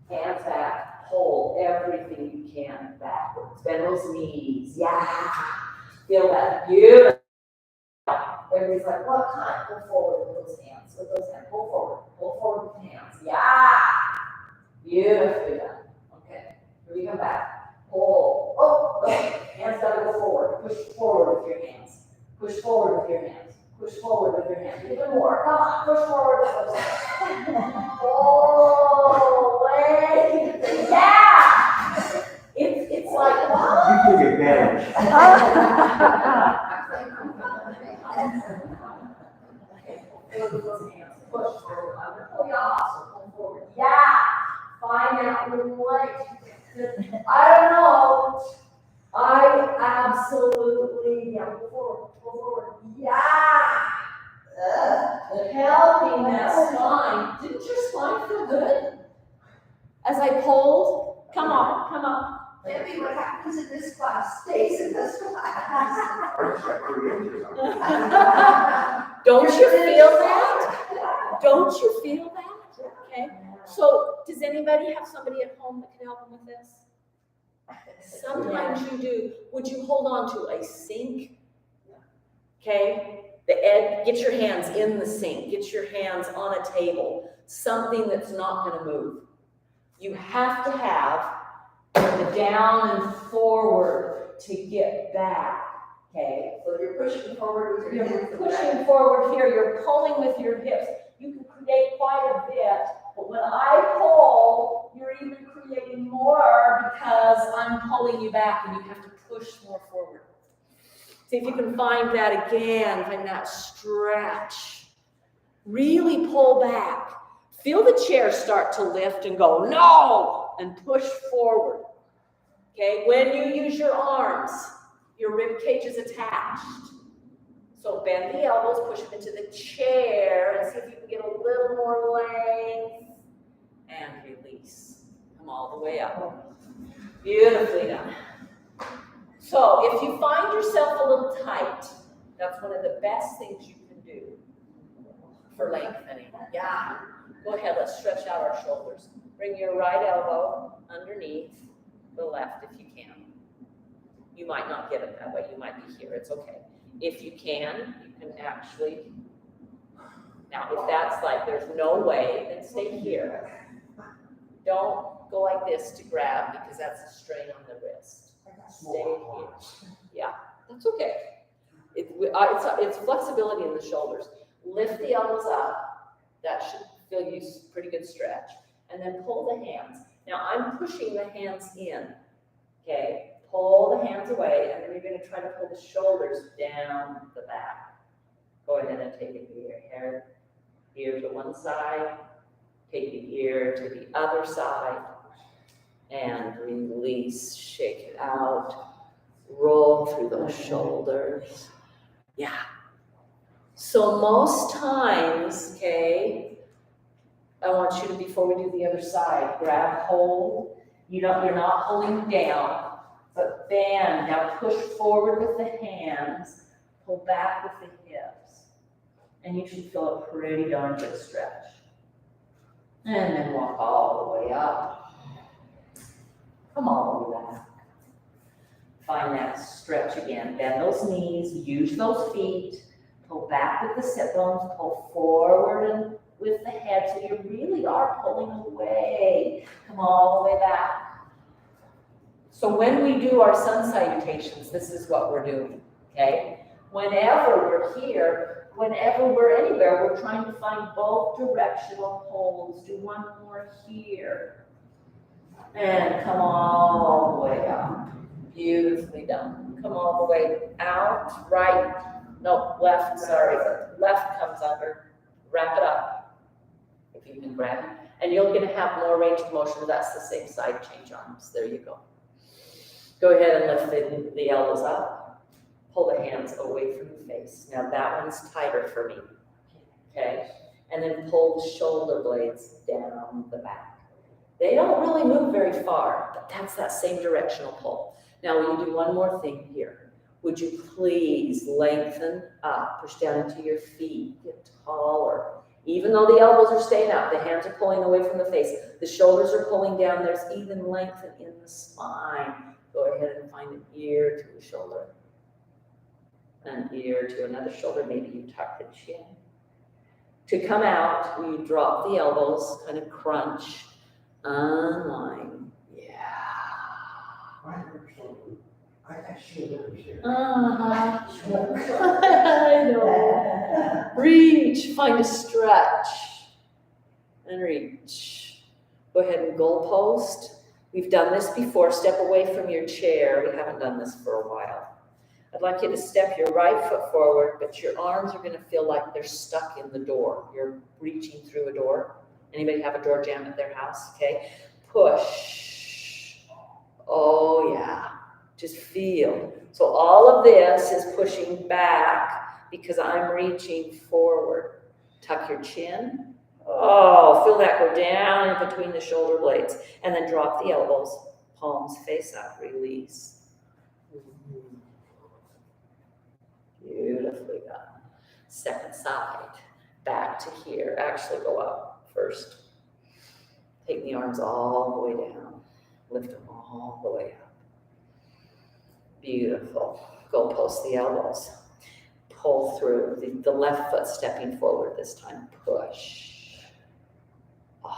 Hands back, hold everything you can backwards. Bend those knees, yeah. Feel that, beautiful. Everybody's like, what kind? Pull forward with those hands, pull forward with the hands, yeah. Beautifully done, okay. Here we come back, pull, hands gotta go forward, push forward with your hands, push forward with your hands, push forward with your hands, even more, come on, push forward with those hands. Oh, wait, yeah. It's like, wow. You took advantage. Push forward. Pull you off. Pull forward. Yeah. Find that relationship. I don't know. I absolutely, yeah, pull forward. Yeah. Helping that spine. Didn't your spine feel good? As I pulled, come on. Maybe what happens in this class stays in this class. Or just got 3 inches on it. Don't you feel that? Don't you feel that? Okay. So does anybody have somebody at home that can help them with this? Sometimes you do. Would you hold on to a sink? Okay. The edge, get your hands in the sink. Get your hands on a table. Something that's not going to move. You have to have the down and forward to get back. Okay. So you're pushing forward with your You're hips. pushing forward here, you're pulling with your hips. You can create quite a bit, but when I pull, you're even creating more because I'm pulling you back and you have to push more forward. See if you can find that again, find that stretch. Really pull back. Feel the chair start to lift and go, no, and push forward. Okay, when you use your arms, your rib cage is attached. So bend the elbows, push them into the chair, and see if you can get a little more length. And release. Come all the way up. Beautifully done. So if you find yourself a little tight, that's one of the best things you can do for lengthening. Yeah. Go ahead, let's stretch out our shoulders. Bring your right elbow underneath the left if you can. You might not get it that way. You might be here. It's okay. If you can actually. Now, if that's like there's no way, then stay here. Don't go like this to grab because that's a strain on the wrist. Stay here. Yeah, that's okay. It's flexibility in the shoulders. lift the elbows up. That should feel you pretty good stretch. And then pull the hands. Now I'm pushing the hands in, okay? Pull the hands away, and then you're gonna try to pull the shoulders down the back. Go ahead and take it here, ear to one side, take the ear to the other side, and release, shake it out, roll through those shoulders. Yeah. So most times, okay, I want you to, before we do the other side, grab hold. You're not holding down, but bend. Now push forward with the hands, pull back with the hips. And you should feel a pretty darn good stretch. And then walk all the way up. Come all the way back. Find that stretch again. Bend those knees, use those feet, pull back with the sit bones, pull forward and with the head, so you really are pulling away. Come all the way back. So when we do our sun salutations, this is what we're doing, okay? Whenever we're here, whenever we're anywhere, we're trying to find both directional holds. Do one more here. And come all the way up. Beautifully done. Come all the way out, right, no, left, sorry. Left comes under. Wrap it up. If you can grab it. And you're gonna have more range of motion. That's the same side, change arms. There you go. Go ahead and lift the elbows up. Pull the hands away from the face. Now that one's tighter for me, okay? And then pull the shoulder blades down the back. They don't really move very far, but that's that same directional pull. Now will you do one more thing here? Would you please lengthen up, push down into your feet, get taller. Even though the elbows are staying up, the hands are pulling away from the face, the shoulders are pulling down, there's even length in the spine. Go ahead and find an ear to a shoulder. An ear to another shoulder, maybe you tuck the chin. To come out, we drop the elbows, kind of crunch, unwind. Yeah. I got shivers here. I know. Reach, find a stretch, and reach. Go ahead and goal post. We've done this before. Step away from your chair. We haven't done this for a while. I'd like you to step your right foot forward, but your arms are going to feel like they're stuck in the door. You're reaching through a door. Anybody have a door jamb at their house? Okay. Push. Oh, yeah. Just feel. So all of this is pushing back because I'm reaching forward. Tuck your chin. Oh, feel that go down in between the shoulder blades. And then drop the elbows. Palms face up. Release. Beautifully done. Second side. Back to here. Actually go up first. Take the arms all the way down. Lift them all the way up. Beautiful. Go post the elbows. Pull through. The left foot stepping forward this time. Push. Oh.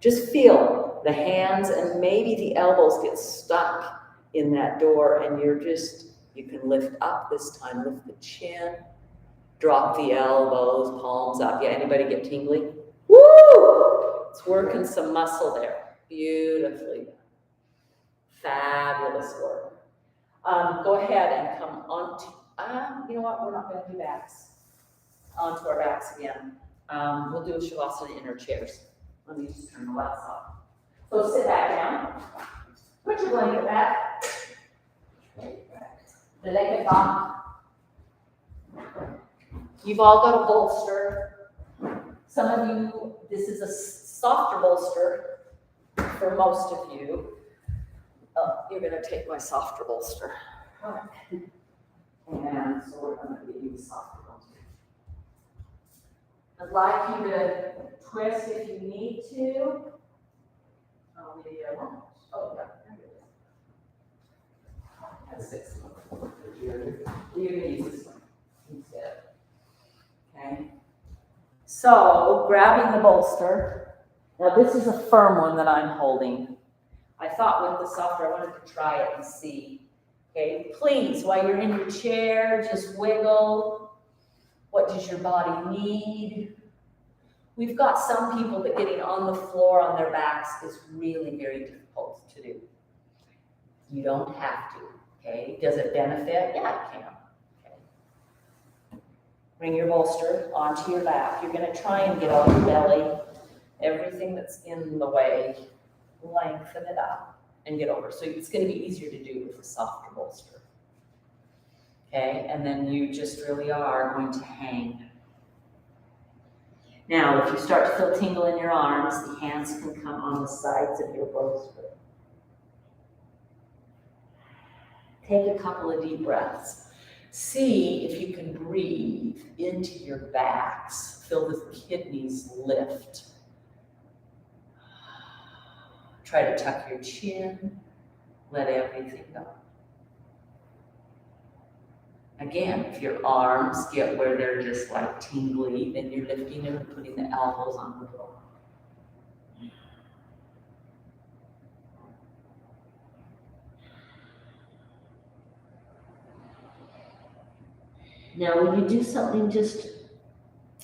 Just feel the hands and maybe the elbows get stuck in that door and you can lift up this time. Lift the chin. Drop the elbows, palms up. Yeah, anybody get tingly? Woo! It's working some muscle there. Beautifully done. Fabulous work. Go ahead and come on to, you know what, we're not going to do backs. Onto our backs again. We'll do a Shavasana in our chairs. Let me just turn the lights off. So sit back down. Put your blanket back. The leg back. You've all got a bolster. Some of you, this is a softer bolster for most of you. You're going to take my softer bolster. And so we're going to give you a softer bolster. I'd like you to twist if you need to. Oh, maybe I won't. Oh, yeah, there it is. That's 6. You're going to use this one instead. Okay. So, grabbing the bolster. Now, this is a firm one that I'm holding. I thought with the softer, I wanted to try it and see. Okay, please, while you're in your chair, just wiggle What does your body need? We've got some people that getting on the floor on their backs is really very difficult to do. You don't have to, okay? Does it benefit? Yeah, it can. Okay. Bring your bolster onto your lap. You're gonna try and get on your belly. Everything that's in the way, lengthen it up and get over. So it's gonna be easier to do with a softer bolster. Okay, and then you just really are going to hang. Now, if you start to feel tingle in your arms, the hands can come on the sides of your bolster. Take a couple of deep breaths. See if you can breathe into your backs. Feel the kidneys lift. Try to tuck your chin. Let everything go. Again, if your arms get where they're just like tingly, then you're lifting them and putting the elbows on the floor. Now, when you do something, just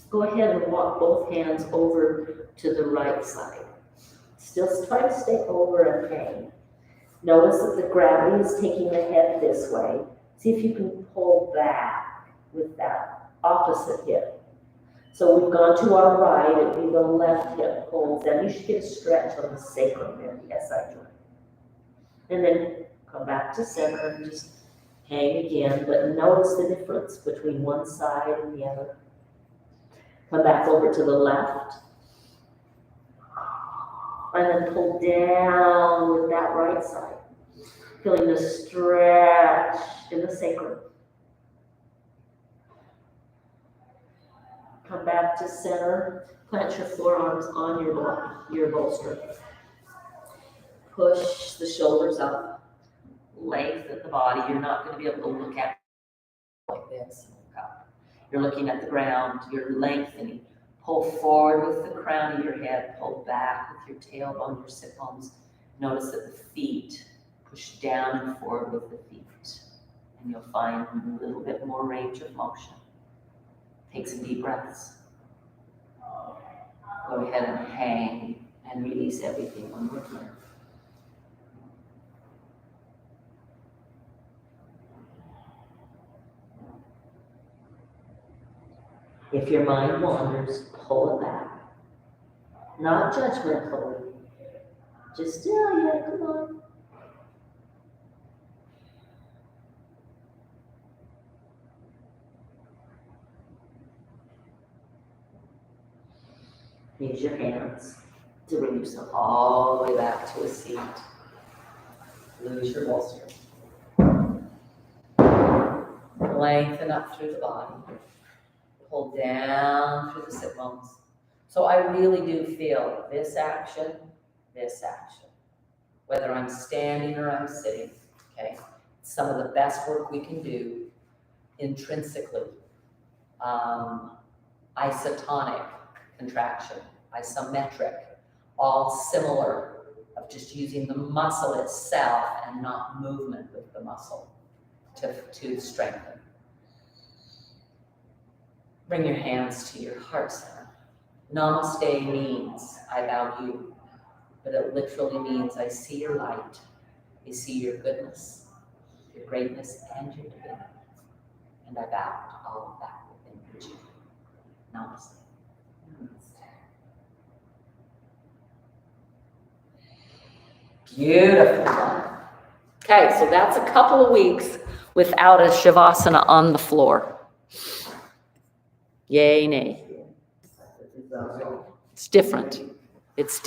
go ahead and walk both hands over to the right side. Still try to stay over and hang. Notice that the gravity is taking the head this way. See if you can pull back with that opposite hip. So we've gone to our right, it'd be the left hip pulls down. You should get a stretch on the sacrum there, the SI joint. And then come back to center and just hang again, but notice the difference between one side and the other. Come back over to the left. And then pull down with that right side. Feeling the stretch in the sacrum. Come back to center. Plant your forearms on your bolster. Push the shoulders up. Lengthen the body. You're not going to be able to look at it like this. You're looking at the ground. You're lengthening. Pull forward with the crown of your head. Pull back with your tailbone, your sit bones. Notice that the feet push down and forward with the feet. And you'll find a little bit more range of motion. Take some deep breaths. Go ahead and hang and release everything one more time. If your mind wanders, pull it back. Not judgmentally. Just, yeah, come on. Use your hands to bring yourself all the way back to a seat. Lose your bolster. Lengthen up through the body. Pull down through the sit bones. So I really do feel this action, whether I'm standing or I'm sitting, okay? Some of the best work we can do intrinsically. Isotonic contraction, isometric, all similar of just using the muscle itself and not movement with the muscle to strengthen. Bring your hands to your heart center. Namaste means I bow you, but it literally means I see your light, I see your goodness, your greatness, and your divinity. And I bow to all of that within you. Namaste. Beautiful. Okay, so that's a couple of weeks without a Shavasana on the floor. Yay, nay. It's different. It's different.